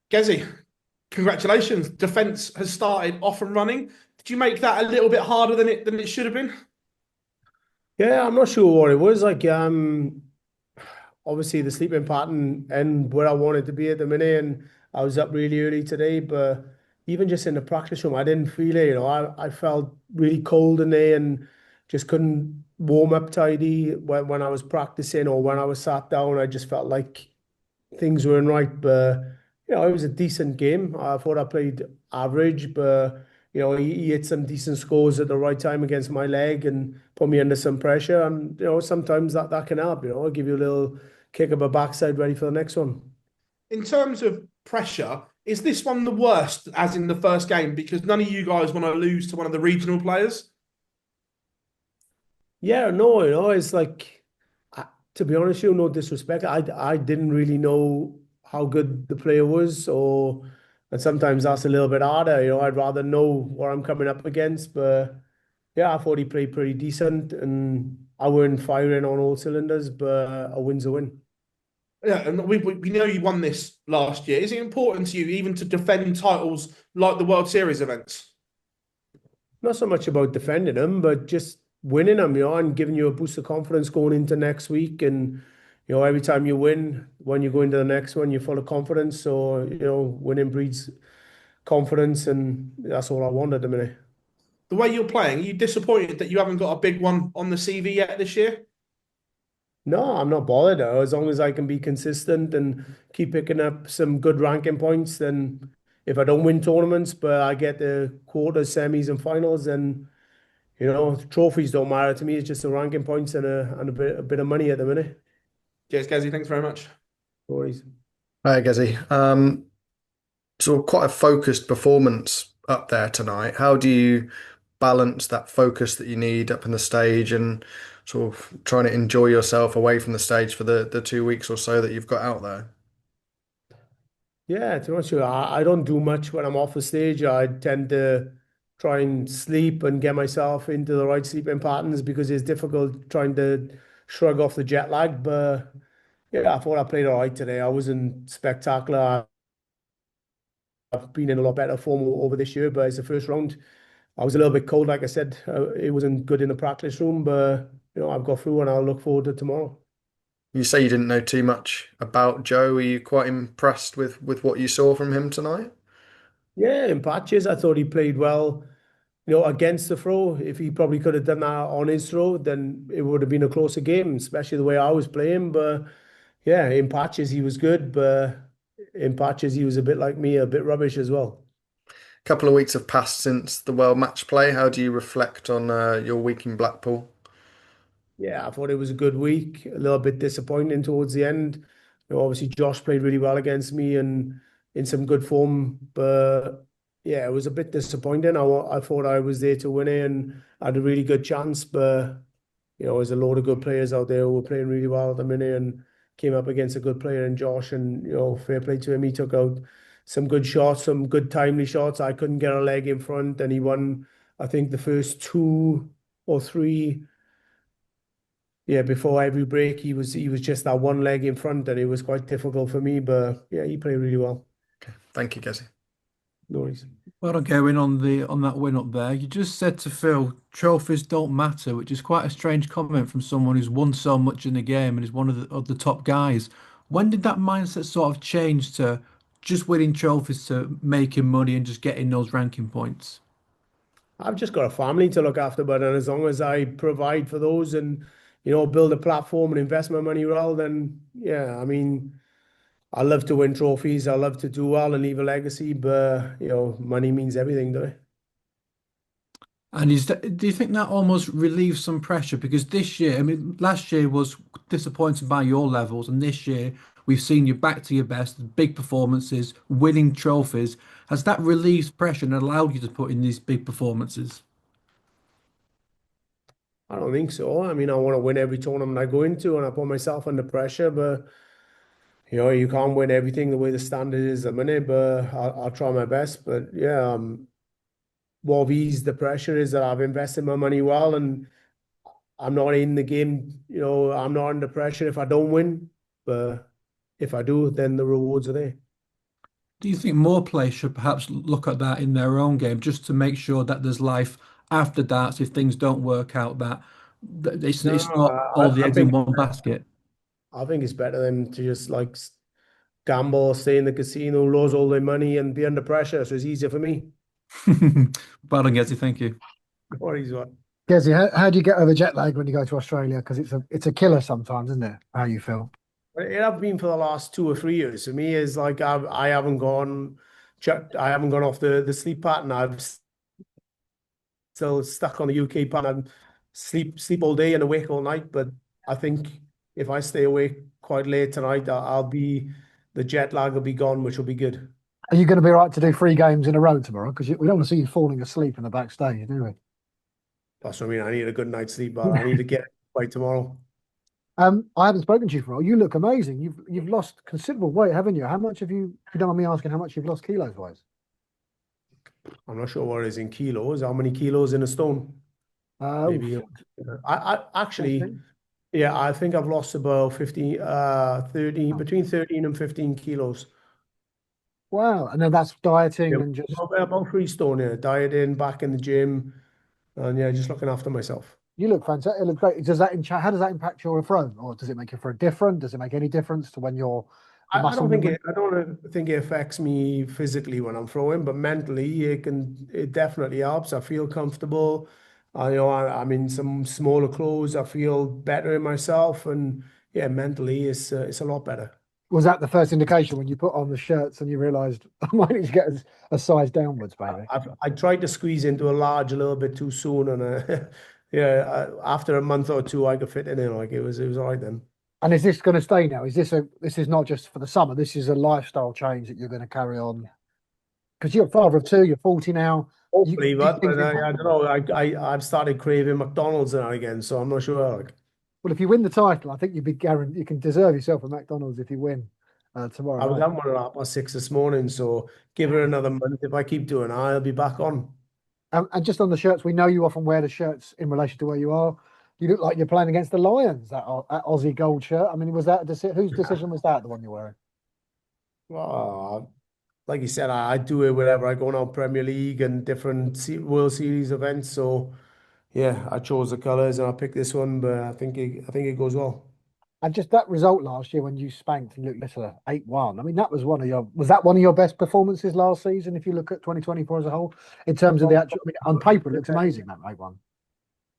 Gezi, congratulations. Defence has started off and running. Did you make that a little bit harder than it should have been? Yeah, I'm not sure what it was. Obviously the sleeping pattern and where I wanted to be at the minute, and I was up really early today, but even just in the practice room, I didn't feel it. I felt really cold in there and just couldn't warm up tidy when I was practicing or when I was sat down. I just felt like things weren't right, but it was a decent game. I thought I played average, but he hit some decent scores at the right time against my leg and put me under some pressure. And sometimes that can help. Give you a little kick up a backside, ready for the next one. In terms of pressure, is this one the worst, as in the first game? Because none of you guys want to lose to one of the regional players. Yeah, no, it's like, to be honest, no disrespect. I didn't really know how good the player was, and sometimes that's a little bit harder. I'd rather know what I'm coming up against. But yeah, I thought he played pretty decent, and I weren't firing on all cylinders, but a win's a win. Yeah, and we know you won this last year. Is it important to you even to defend titles like the World Series events? Not so much about defending them, but just winning them, and giving you a boost of confidence going into next week. And every time you win, when you go into the next one, you're full of confidence. So winning breeds confidence, and that's all I want at the minute. The way you're playing, are you disappointed that you haven't got a big one on the CV yet this year? No, I'm not bothered. As long as I can be consistent and keep picking up some good ranking points, then if I don't win tournaments, but I get the quarters, semis, and finals, then trophies don't matter to me. It's just the ranking points and a bit of money at the minute. Cheers, Gezi. Thanks very much. No worries. Hi, Gezi. So quite a focused performance up there tonight. How do you balance that focus that you need up in the stage and sort of trying to enjoy yourself away from the stage for the 2 weeks or so that you've got out there? Yeah, to be honest with you, I don't do much when I'm off the stage. I tend to try and sleep and get myself into the right sleeping patterns because it's difficult trying to shrug off the jet lag. But yeah, I thought I played all right today. I wasn't spectacular. I've been in a lot better form over this year, but it's the first round. I was a little bit cold, like I said. It wasn't good in the practice room, but I've got through and I'll look forward to tomorrow. You say you didn't know too much about Joe. Are you quite impressed with what you saw from him tonight? Yeah, in patches, I thought he played well. Against the throw, if he probably could have done that on his throw, then it would have been a closer game, especially the way I was playing. But yeah, in patches he was good, but in patches he was a bit like me, a bit rubbish as well. A couple of weeks have passed since the World Match Play. How do you reflect on your week in Blackpool? Yeah, I thought it was a good week. A little bit disappointing towards the end. Obviously Josh played really well against me and in some good form, but yeah, it was a bit disappointing. I thought I was there to win it and had a really good chance, but there's a load of good players out there who were playing really well at the minute and came up against a good player in Josh. And, fair play to him. He took out some good shots, some good timely shots. I couldn't get a leg in front, and he won, I think, the first two or three. Yeah, before every break, he was just that one leg in front, and it was quite difficult for me. But yeah, he played really well. Thank you, Gezi. No worries. Well done, Gerwyn, on that win up there. You just said to Phil, trophies don't matter, which is quite a strange comment from someone who's won so much in the game and is one of the top guys. When did that mindset sort of change to just winning trophies to making money and just getting those ranking points? I've just got a family to look after, but and as long as I provide for those and build a platform and invest my money well, then yeah, I mean, I love to win trophies. I love to do well and leave a legacy, but money means everything, doesn't it? And do you think that almost relieves some pressure? Because this year, I mean, last year was disappointing by your levels, and this year we've seen you back to your best, big performances, winning trophies. Has that relieved pressure and allowed you to put in these big performances? I don't think so. I mean, I want to win every tournament I go into, and I put myself under pressure, but you can't win everything the way the standard is at the minute, but I'll try my best. But yeah, what have eased the pressure is that I've invested my money well, and I'm not in the game. I'm not under pressure if I don't win, but if I do, then the rewards are there. Do you think more players should perhaps look at that in their own game just to make sure that there's life after darts if things don't work out, that No, it's not all the I eggs in think one basket? I think it's better than to just like gamble, stay in the casino, lose all their money, and be under pressure. So it's easier for me. Well done, Gezzy, thank you. What is what? Gezi, how do you get over jet lag when you go to Australia? Because it's a killer sometimes, isn't it? How you feel? It have been for the last 2 or 3 years. For me, is like I haven't gone, I haven't gone off the sleep pattern. I've still stuck on the UK pattern. I sleep all day and awake all night. But I think if I stay awake quite late tonight, I'll be the jet lag will be gone, which will be good. Are you going to be right to do 3 games in a row tomorrow? Because we don't want to see you falling asleep in the backstage, do we? That's what I mean. I need a good night's sleep, but I need to get by tomorrow. I haven't spoken to you for a while. You look amazing. You've lost considerable weight, haven't you? How much have you? If you don't mind me asking, how much you've lost kilos wise? I'm not sure what it is in kilos. How many kilos in a stone? Maybe. I actually, yeah, I think I've lost about 13, between 13 and 15 kilos. Wow, and then that's dieting Yeah, and just. about 3 stone. Yeah, dieting, back in the gym, and yeah, just looking after myself. You look fantastic. It looks great. How does that impact your throw, or does it make your throw different? Does it make any difference to when the I muscle don't think movement? I don't think it affects me physically when I'm throwing, but mentally it definitely helps. I feel comfortable. I'm in some smaller clothes. I feel better in myself, and yeah, mentally it's a lot better. Was that the first indication when you put on the shirts and you realised I might need to get a size downwards, maybe? I tried to squeeze into a large a little bit too soon, and yeah, after a month or two, I could fit in. Like it was all right then. And is this going to stay now? This is not just for the summer. This is a lifestyle change that you're going to carry on because you're a father of two. You're 40 now. Hopefully, These but things I impact. don't know. I've started craving McDonald's now again, so I'm not sure. Like, Well, if you win the title, I think you'd be guaranteed. You can deserve yourself a McDonald's if you win tomorrow I was night. having one at 6 this morning, so give her another month. If I keep doing it, I'll be back on. And just on the shirts, we know you often wear the shirts in relation to where you are. You look like you're playing against the Lions. That Aussie gold shirt. I mean, was that whose decision was that? The one you're wearing? Well, like you said, I do it whenever I go on Premier League and different World Series events. So yeah, I chose the colours and I picked this one, but I think it goes well. And just that result last year when you spanked Luke Littler 8-1. I mean, was that one of your best performances last season if you look at 2024 as a whole? In terms of the actual, I mean, on paper it looks amazing, that 8-1.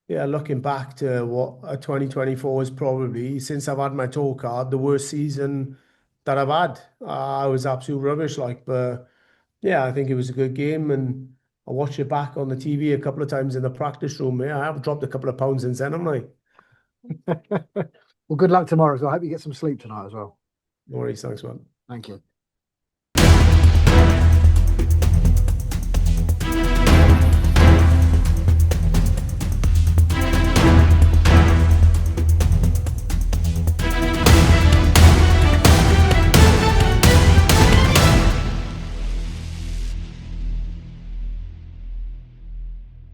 Yeah, looking back to what 2024 was probably, since I've had my tour card, the worst season that I've had. I was absolute rubbish, but yeah, I think it was a good game, and I watched it back on the TV a couple of times in the practice room. Yeah, I have dropped a couple of pounds since then, haven't I? Well, good luck tomorrow. So I hope you get some sleep tonight as well. No worries, thanks, man. Thank you.